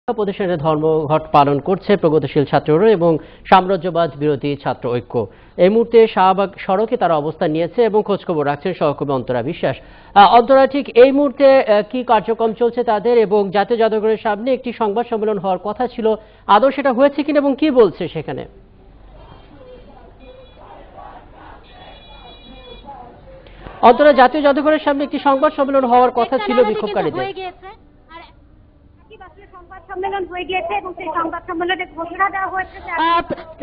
প্রতিষ্ঠানের ধর্মঘট পালন করছে প্রগতিশীল ছাত্ররা এবং সাম্রাজ্যবাদ বিরোধী ছাত্র ঐক্য। এই মুহূর্তে শাহবাগ সড়কে তারা অবস্থান নিয়েছে এবং খোঁজখবর রাখছেন সহকর্মী অন্তরা বিশ্বাস। অন্তরা, ঠিক এই মুহূর্তে কি কার্যক্রম চলছে তাদের, এবং জাতীয় জাদুঘরের সামনে একটি সংবাদ সম্মেলন হওয়ার কথা ছিল, আদৌ সেটা হয়েছে কিনা এবং কি বলছে সেখানে? অন্তরা, জাতীয় জাদুঘরের সামনে একটি সংবাদ সম্মেলন হওয়ার কথা ছিল বিক্ষোভকারীদের।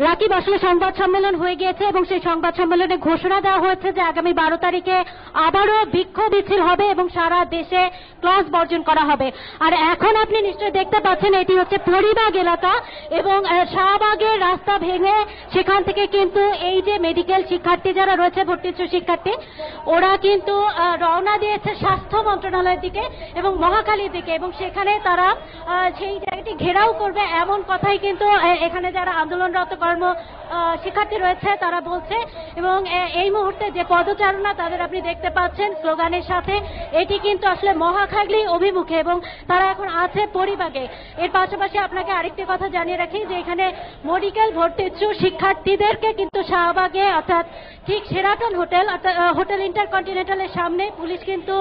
রাকিব, আসলে সংবাদ সম্মেলন হয়ে গিয়েছে এবং সেই সংবাদ সম্মেলনে ঘোষণা দেওয়া হয়েছে যে আগামী 12 তারিখে আবারও বিক্ষোভ মিছিল হবে এবং সারা দেশে ক্লাস বর্জন করা হবে। আর এখন আপনি নিশ্চয়ই দেখতে পাচ্ছেন এটি হচ্ছে পরিবাগ এলাকা এবং শাহবাগের রাস্তা ভেঙে সেখান থেকে কিন্তু এই যে মেডিকেল শিক্ষার্থী যারা রয়েছে, ভর্তিচ্ছু শিক্ষার্থী, ওরা কিন্তু রওনা দিয়েছে স্বাস্থ্য মন্ত্রণালয়ের দিকে এবং মহাখালীর দিকে, এবং সেখানে তারা সেই জায়গাটি ঘেরাও করবে এমন কথাই কিন্তু এখানে যারা আন্দোলনরত শিক্ষার্থী রয়েছে তারা বলছে। এবং এই মুহূর্তে যে পদচারণা তাদের আপনি দেখতে পাচ্ছেন স্লোগানের সাথে, এটি কিন্তু আসলে মহাখালী অভিমুখে এবং তারা এখন আছে পরিবাগে। এর পাশাপাশি আপনাকে আরেকটি কথা জানিয়ে রাখি যে এখানে মেডিকেল ভর্তিচ্ছু শিক্ষার্থীদেরকে কিন্তু শাহবাগে অর্থাৎ ঠিক শেরাটন হোটেল অর্থাৎ হোটেল ইন্টারকন্টিনেন্টালের সামনে পুলিশ কিন্তু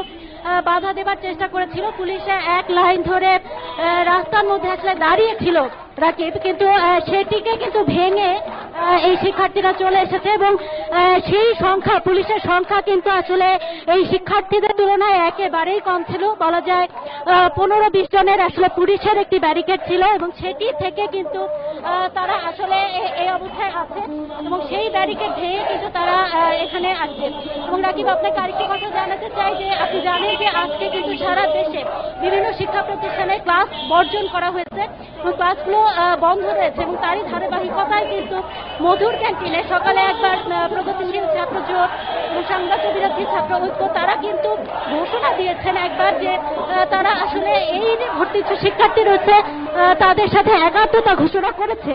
বাধা দেবার চেষ্টা করেছিল। পুলিশে এক লাইন ধরে রাস্তার মধ্যে আসলে দাঁড়িয়েছিল রাকিব, কিন্তু সেটিকে কিন্তু ভেঙে এই শিক্ষার্থীরা চলে এসেছে এবং সেই সংখ্যা, পুলিশের সংখ্যা কিন্তু আসলে এই শিক্ষার্থীদের তুলনায় একেবারেই কম ছিল। বলা যায় 15-20 জনের আসলে পুলিশের একটি ব্যারিকেড ছিল এবং সেটি থেকে কিন্তু তারা আসলে এই অবস্থায় আছে এবং সেই ব্যারিকেড ভেঙে কিন্তু তারা এখানে আসছে। এবং রাকিব, আপনাকে আরেকটি কথা জানাতে চাই যে আপনি জানেন যে আজকে কিন্তু সারা দেশে বিভিন্ন শিক্ষা প্রতিষ্ঠানে ক্লাস বর্জন করা হয়েছে এবং ক্লাসগুলো বন্ধ রয়েছে এবং তারই ধারাবাহিকতায় কিন্তু মধুর ক্যান্টিনে সকালে একবার প্রগতিশীল ছাত্র জোট এবং সাম্রাজ্য বিরোধী ছাত্র ঐক্য তারা কিন্তু ঘোষণা দিয়েছেন একবার যে তারা আসলে এই যে ভর্তিচ্ছু শিক্ষার্থী রয়েছে তাদের সাথে একাত্মতা ঘোষণা করেছে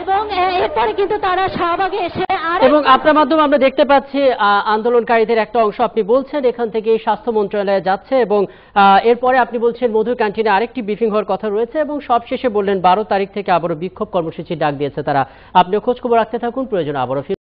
এবং এরপরে কিন্তু তারা শাহবাগে এসে এবং আপনার মাধ্যমে আমরা দেখতে পাচ্ছি আন্দোলনকারীদের একটা অংশ আপনি বলছেন এখান থেকে স্বাস্থ্য মন্ত্রণালয়ে যাচ্ছে এবং এরপরে আপনি বলছেন মধুর ক্যান্টিনে আরেকটি ব্রিফিং হওয়ার কথা রয়েছে এবং সবশেষে বললেন 12 তারিখ থেকে আবারও বিক্ষোভ কর্মসূচি ডাক দিয়েছে তারা। আপনিও খোঁজ খবর রাখতে থাকুন, প্রয়োজন আবারও